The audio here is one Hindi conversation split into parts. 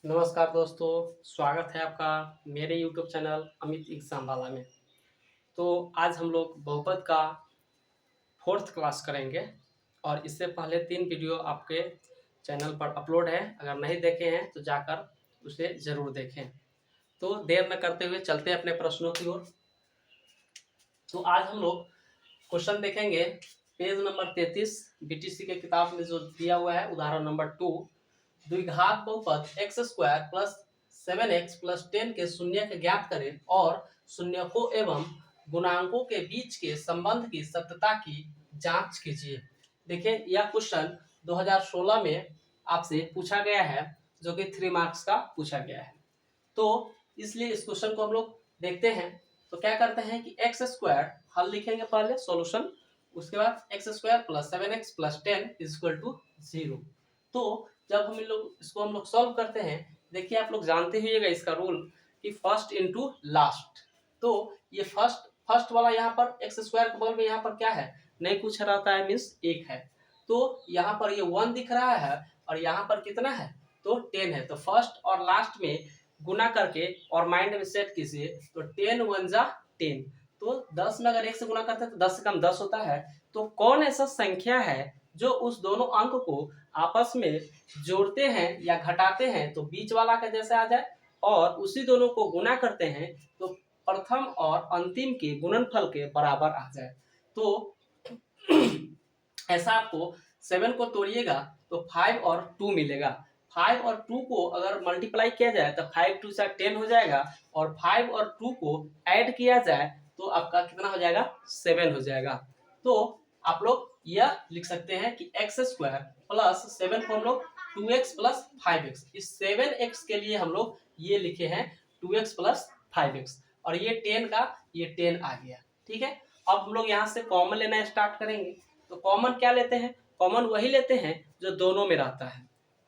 नमस्कार दोस्तों, स्वागत है आपका मेरे यूट्यूब चैनल अमित एग्जाम वाला में। तो आज हम लोग बहुपद का फोर्थ क्लास करेंगे और इससे पहले 3 वीडियो आपके चैनल पर अपलोड है। अगर नहीं देखे हैं तो जाकर उसे ज़रूर देखें। तो देर न करते हुए चलते हैं अपने प्रश्नों की ओर। तो आज हम लोग क्वेश्चन देखेंगे पेज नंबर 33 बीटीसी के किताब में जो दिया हुआ है उदाहरण नंबर 2। द्विघात बहुपद x square plus 7x plus 10 के शून्य के ज्ञात करें और शून्यकों एवं गुणांकों के बीच के संबंध की सत्यता की जांच कीजिए। देखिए यह क्वेश्चन 2016 में आपसे पूछा गया है, जो कि 3 मार्क्स का पूछा गया है। तो इसलिए इस क्वेश्चन को हम लोग देखते हैं। तो क्या करते हैं कि एक्स स्क्वायर हल लिखेंगे पहले सॉल्यूशन, उसके बाद x square plus 7x plus 10 is equal to 0। तो जब हम इसको हम लोग सॉल्व करते हैं, देखिए आप लोग जानते हुएगा इसका रूल कि फर्स्ट इनटू लास्ट। तो ये फर्स्ट वाला यहाँ पर एक्स स्क्वायर के बगल में यहाँ पर क्या है, नहीं कुछ रहता है, मीन्स 1 है। तो यहाँ पर ये 1 दिख रहा है और यहाँ पर कितना है, तो 10 है। तो फर्स्ट और लास्ट में गुना करके और माइंड में सेट कीजिए। तो 10 1 जा 10, तो 10 में अगर 1 से गुना करते हैं तो 10 से कम 10 होता है। तो कौन ऐसा संख्या है जो उस दोनों अंक को आपस में जोड़ते हैं या घटाते हैं तो बीच वाला का जैसे आ जाए, और उसी दोनों को गुना करते हैं तो प्रथम और अंतिम के गुणनफल के बराबर आ जाए। तो ऐसा आपको 7 को तोड़िएगा तो 5 और 2 मिलेगा। 5 और 2 को अगर मल्टीप्लाई किया जाए तो 5 2 से 10 हो जाएगा, और 5 और 2 को ऐड किया जाए तो आपका कितना हो जाएगा, 7 हो जाएगा। तो आप लोग यह लिख सकते हैं कि एक्स स्क्वायर प्लस 7 को हम लोग 2x प्लस 5x, इस 7x के लिए हम लोग ये लिखे हैं 2x प्लस 5x, और ये 10 का ये 10 आ गया। ठीक है, अब हम लोग यहाँ से कॉमन लेना स्टार्ट करेंगे। तो कॉमन क्या लेते हैं, कॉमन वही लेते हैं जो दोनों में रहता है।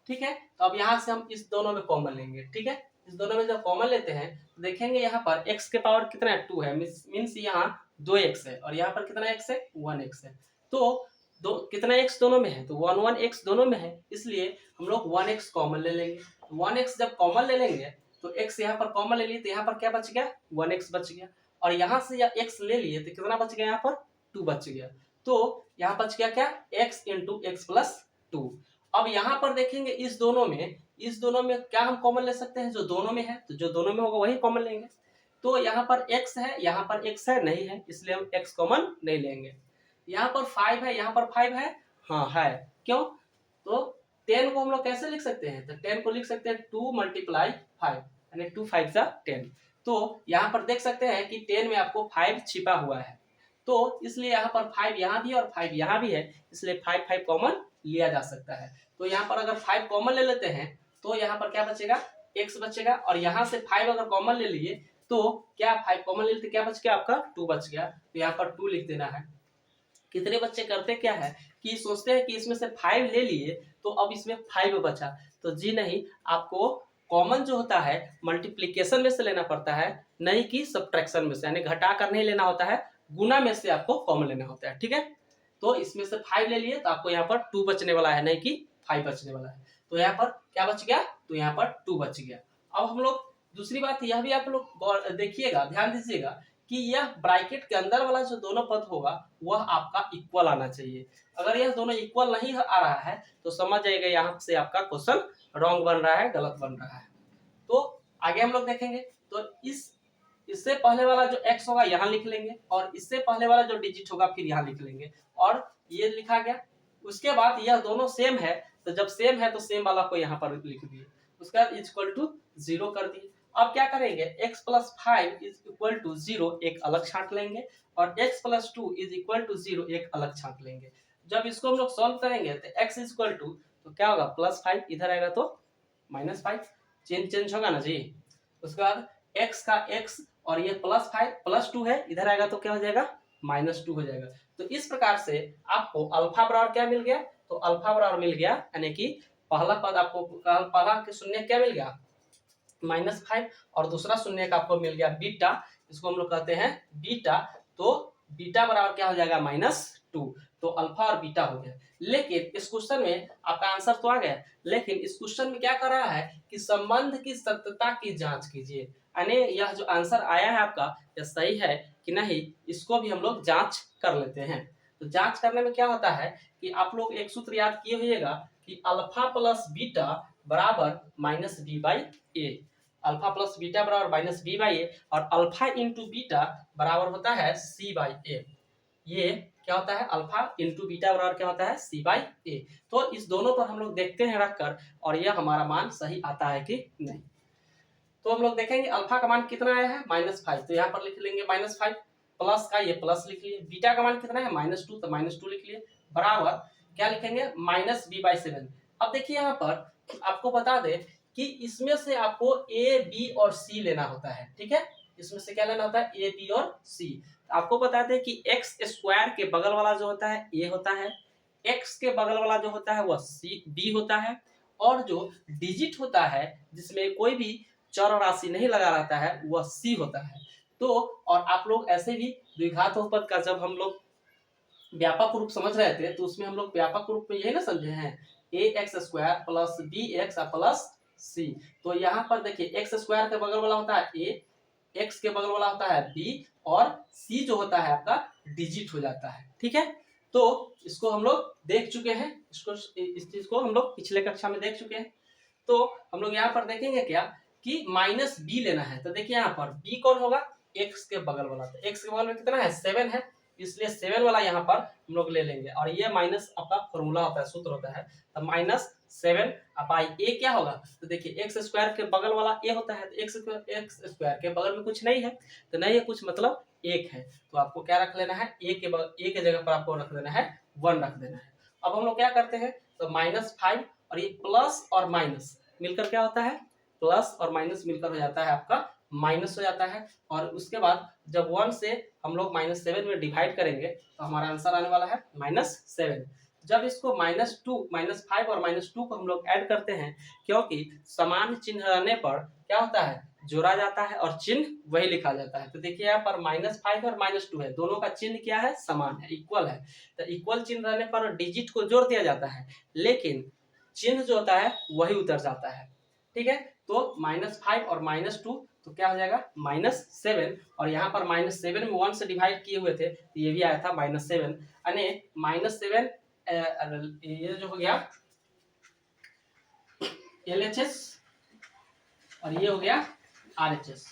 ठीक है, तो अब यहाँ से हम इस दोनों में कॉमन लेंगे। ठीक है, इस दोनों में जब कॉमन लेते हैं तो देखेंगे यहाँ पर x के पावर कितना है, 2 है, मीन्स यहाँ 2x है, और यहाँ पर कितना x है, 1x है। तो कितना x दोनों में है, तो 1 दोनों में है, इसलिए हम लोग 1x कॉमन ले लेंगे। 1x जब कॉमन ले लेंगे तो x यहाँ पर कॉमन ले लिए तो यहाँ पर क्या बच गया, 1x बच गया, और यहाँ से या x ले लिए तो कितना बच गया, यहाँ पर 2 बच गया। तो यहाँ बच गया क्या, x इंटू एक्स प्लस 2। अब यहाँ पर देखेंगे इस दोनों में क्या हम कॉमन ले सकते हैं, जो दोनों में है, तो जो दोनों में होगा वही कॉमन लेंगे। तो यहाँ पर x है, यहाँ पर x है, नहीं है, इसलिए हम x कॉमन नहीं लेंगे। यहाँ पर 5 है, यहाँ पर 5 है, हाँ है, क्यों, तो 10 को हम लोग कैसे लिख सकते हैं, तो 10 को लिख सकते हैं 2 मल्टीप्लाई 5, यानी 2 5 जा 10। तो यहाँ पर देख सकते हैं कि 10 में आपको 5 छिपा हुआ है, तो इसलिए यहाँ पर 5 यहाँ भी और 5 यहाँ भी है, इसलिए 5 5 कॉमन लिया जा सकता है। तो यहाँ पर अगर 5 कॉमन ले लेते हैं तो यहाँ पर क्या बचेगा, x बचेगा, और यहाँ से 5 अगर कॉमन ले लिए तो क्या 5 कॉमन ले लेते क्या बच गया, आपका 2 बच गया, तो यहाँ पर 2 लिख देना है। कितने बच्चे करते क्या है कि सोचते हैं कि इसमें से 5 ले लिए तो अब इसमें 5 बचा, तो जी नहीं, आपको कॉमन जो होता है मल्टीप्लिकेशन में से लेना पड़ता है, नहीं कि सब्ट्रैक्शन में से, यानी घटा कर नहीं लेना होता है, गुना में से आपको कॉमन लेना होता है। ठीक है, तो इसमें से 5 ले लिए तो आपको यहाँ पर 2 बचने वाला है, नहीं कि 5 बचने वाला है। तो यहाँ पर क्या बच गया, तो यहाँ पर 2 बच गया। अब हम लोग दूसरी बात यह भी आप लोग देखिएगा, ध्यान दीजिएगा कि यह ब्रैकेट के अंदर वाला जो दोनों पद होगा वह आपका इक्वल आना चाहिए। अगर यह दोनों इक्वल नहीं आ रहा है तो समझ जाइएगा यहाँ से आपका क्वेश्चन रॉन्ग बन रहा है, गलत बन रहा है। तो आगे हम लोग देखेंगे, तो इससे पहले वाला जो x होगा यहाँ लिख लेंगे, और इससे पहले वाला जो डिजिट होगा फिर यहाँ लिख लेंगे, और ये लिखा गया। उसके बाद यह दोनों सेम है, तो जब सेम है तो सेम वाला को यहाँ पर लिख दिए, उसके बाद इक्वल टू 0 कर दिए। अब क्या करेंगे, x plus 5 is equal to 0 एक अलग छांट लेंगे, और x plus 2 is equal to 0 एक अलग छांट लेंगे। जब इसको हम लोग सॉल्व करेंगे तो x इज इक्वल टू, तो क्या होगा, प्लस 5 इधर आएगा तो माइनस 5, चेंज होगा ना जी। उसके बाद x का x और ये प्लस 5 प्लस 2 है, इधर आएगा तो क्या हो जाएगा, माइनस 2 हो जाएगा। तो इस प्रकार से आपको अल्फा बराबर क्या मिल गया, तो अल्फा बराबर मिल गया, यानी कि पहला पद आपको पहला शून्य क्या मिल गया, -5, और दूसरा शून्य का आपको मिल गया बीटा, इसको हम लोग कहते हैं बीटा। तो बीटा बराबर क्या हो जाएगा, -2। तो अल्फा और बीटा हो गया। लेकिन इस क्वेश्चन में आपका आंसर तो आ गया, लेकिन इस क्वेश्चन में क्या कर रहा है कि संबंध की सत्यता की जांच कीजिए, यानी यह जो आंसर आया है आपका यह सही है कि नहीं, इसको भी हम लोग जांच कर लेते हैं। तो जांच करने में क्या होता है कि आप लोग एक सूत्र याद किए होइएगा कि अल्फा प्लस बीटा बराबर minus B by A. Alpha plus beta बराबर माइनस बी बाई ए, और अल्फा इंटू बीटा बराबर होता है सी बाई ए। ये क्या होता है, अल्फा इंटू बीटा बराबर क्या होता है, सी बाई ए। तो इस दोनों पर हम लोग देखते हैं रखकर, और यह हमारा मान सही आता है कि नहीं। तो हम लोग देखेंगे अल्फा का मान कितना आया है -5, तो यहाँ पर लिख लेंगे -5, प्लस का ये प्लस लिख लिए, बीटा का मान कितना है -2, तो -2 लिख लिए, बराबर क्या लिखेंगे -b/7। अब देखिए यहाँ पर आपको बता दे कि इसमें से आपको ए बी और सी लेना होता है, ठीक है, इसमें से क्या लेना होता है, ए बी और सी। आपको बता दें कि एक्स स्क्वायर के बगल वाला जो होता है ए होता है, एक्स के बगल वाला जो होता है वह सी बी होता है, और जो डिजिट होता है जिसमें कोई भी चर राशि नहीं लगा रहता है वह सी होता है। तो और आप लोग ऐसे भी द्विघात बहुपद का जब हम लोग व्यापक रूप समझ रहे थे तो उसमें हम लोग व्यापक रूप में यही ना समझे हैं, a x square plus b x plus c. तो यहाँ पर देखिए एक्स स्क्वायर के बगल वाला होता है ए, एक्स के बगल वाला होता है बी, और सी जो होता है आपका डिजिट हो जाता है, ठीक है। तो इसको हम लोग देख चुके हैं, इस चीज को हम लोग पिछले कक्षा में देख चुके हैं। तो हम लोग यहाँ पर देखेंगे क्या कि माइनस बी लेना है। तो देखिए यहाँ पर बी कौन होगा, एक्स के बगल वाला, तो एक्स के बगल में कितना है 7 है, इसलिए 7 वाला यहाँ पर हम लोग ले लेंगे, और ये माइनस आपका फॉर्मूला होता है, सूत्र होता है, तो -7 बाई ए क्या होगा, तो देखिए एक्स स्क्वायर के बगल वाला ए होता है, तो एक्स स्क्वायर के बगल में कुछ नहीं है, तो नहीं है कुछ मतलब 1 है, तो आपको क्या रख लेना है, ए के जगह पर आपको रख देना है 1 रख देना है। अब हम लोग क्या करते हैं, तो -5 और ये प्लस और माइनस मिलकर क्या होता है, प्लस और माइनस मिलकर हो जाता है आपका माइनस हो जाता है, और उसके बाद जब 1 से हम लोग -7 में डिवाइड करेंगे तो हमारा आंसर आने वाला है -7। जब इसको -2 -5 और -2 को हम लोग ऐड करते हैं, क्योंकि समान चिन्ह रहने पर क्या होता है, जोड़ा जाता है और चिन्ह वही लिखा जाता है। तो देखिए यहाँ पर -5 और -2 है, दोनों का चिन्ह क्या है, समान है, इक्वल है, तो इक्वल चिन्ह रहने पर डिजिट को जोड़ दिया जाता है, लेकिन चिन्ह जो होता है वही उतर जाता है, ठीक है। तो -5 और -2 तो क्या हो जाएगा -7, और यहाँ पर -7 में 1 से डिवाइड किए हुए थे तो ये भी आया था -7, यानी -7 ये जो हो गया LHS और ये हो गया RHS,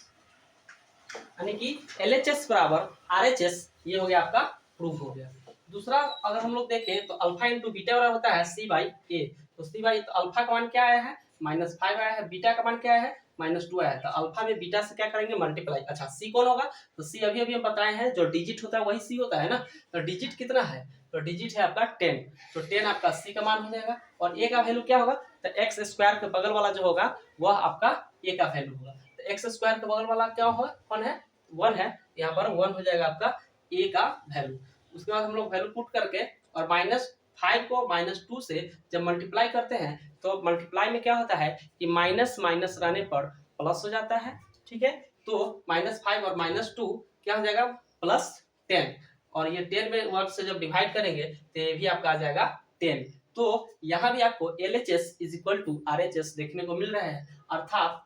यानी कि LHS बराबर RHS, ये हो गया आपका प्रूफ हो गया। दूसरा अगर हम लोग देखें तो अल्फा इंटू बीटा बराबर होता है सी बाई ए, तो सी बाई, तो अल्फा का मान क्या आया है -5 आया है, बीटा का मान क्या है -2 आया है, तो अल्फा में बीटा से क्या करेंगे मल्टीप्लाई। अच्छा सी कौन होगा, तो सी अभी अभी हम बताए हैं जो डिजिट होता है वही सी होता है ना, तो डिजिट कितना है, तो डिजिट है आपका 10, तो 10 आपका सी का मान हो जाएगा, और ए का वैल्यू क्या होगा, तो एक्स स्क्वायर के बगल वाला जो होगा वह आपका ए का वैल्यू होगा, तो एक्स स्क्वायर के बगल वाला क्या होगा, कौन है 1 है, यहाँ पर 1 हो जाएगा आपका ए का वैल्यू। उसके बाद हम लोग वैल्यू पुट करके और -5 को -2 से जब मल्टीप्लाई करते हैं तो मल्टीप्लाई में क्या होता है कि माइनस माइनस रहने पर प्लस हो जाता है, ठीक है। तो -5 और -2 क्या हो जाएगा +10, और ये 10 में 1 से जब डिवाइड करेंगे तो ये भी आपका आ जाएगा 10। तो यहाँ भी आपको LHS = RHS देखने को मिल रहा है, अर्थात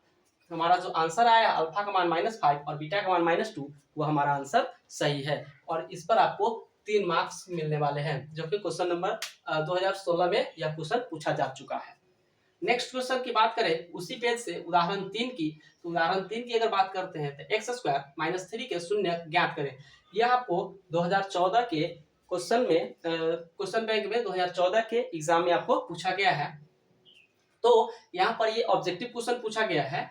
हमारा जो आंसर आया अल्फा का मान -5 और बीटा का मान -2 वो हमारा आंसर सही है, और इस पर आपको 3 मार्क्स मिलने वाले हैं, जो कि क्वेश्चन नंबर 2016 में यह क्वेश्चन पूछा जा चुका है। नेक्स्ट क्वेश्चन की बात करें उसी पेज से उदाहरण 3 की, तो उदाहरण 3 की अगर बात करते हैं तो x² - 3 के शून्य ज्ञात करें। यह आपको 2014 के क्वेश्चन में क्वेश्चन बैंक में 2014 के एग्जाम में आपको पूछा गया है। तो यहाँ पर ये ऑब्जेक्टिव क्वेश्चन पूछा गया है,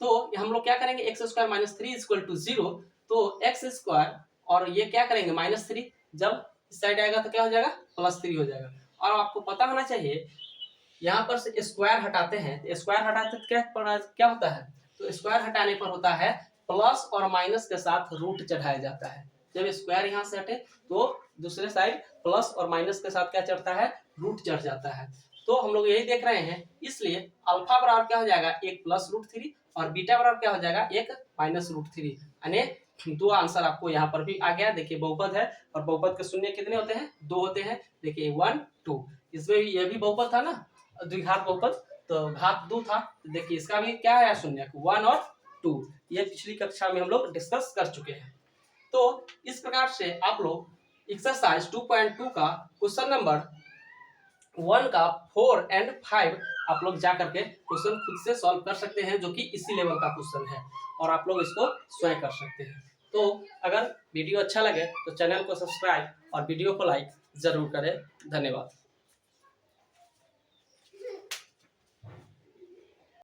तो हम लोग क्या करेंगे x² - 3 = 0, तो x² और ये क्या करेंगे -3, जब इस साइड आएगा तो क्या हो जाएगा +3 हो जाएगा। और आपको पता होना चाहिए यहाँ पर से स्क्वायर हटाते हैं, तो स्क्वायर हटाते तो क्या होता है, तो स्क्वायर हटाने पर होता है प्लस और माइनस के साथ रूट चढ़ाया जाता है। जब स्क्वायर यहाँ से हटे तो दूसरे साइड प्लस और माइनस के साथ क्या चढ़ता है, रूट चढ़ जाता है। तो हम लोग यही देख रहे हैं, इसलिए अल्फा बराबर क्या हो जाएगा 1 + √3 और बीटा बराबर क्या हो जाएगा 1 - √3, यानी दो आंसर आपको यहाँ पर भी आ गया। देखिए बहुपद है और बहुपद के शून्य कितने होते हैं, 2 होते हैं। देखिए 1 2, इसमें भी ये भी बहुपद था ना, द्विघात बहुपद, तो घात 2 था। तो देखिए इसका भी क्या आया शून्य, 1 और 2। ये पिछली कक्षा में हम लोग डिस्कस कर चुके हैं। तो इस प्रकार से आप लोग एक्सरसाइज 2.2 का क्वेश्चन नंबर 1 का 4 एंड 5 आप लोग जा करके क्वेश्चन खुद से सॉल्व कर सकते हैं, जो कि इसी लेवल का क्वेश्चन है, और आप लोग इसको स्वयं कर सकते हैं। तो अगर वीडियो अच्छा लगे तो चैनल को सब्सक्राइब और वीडियो को लाइक जरूर करें। धन्यवाद।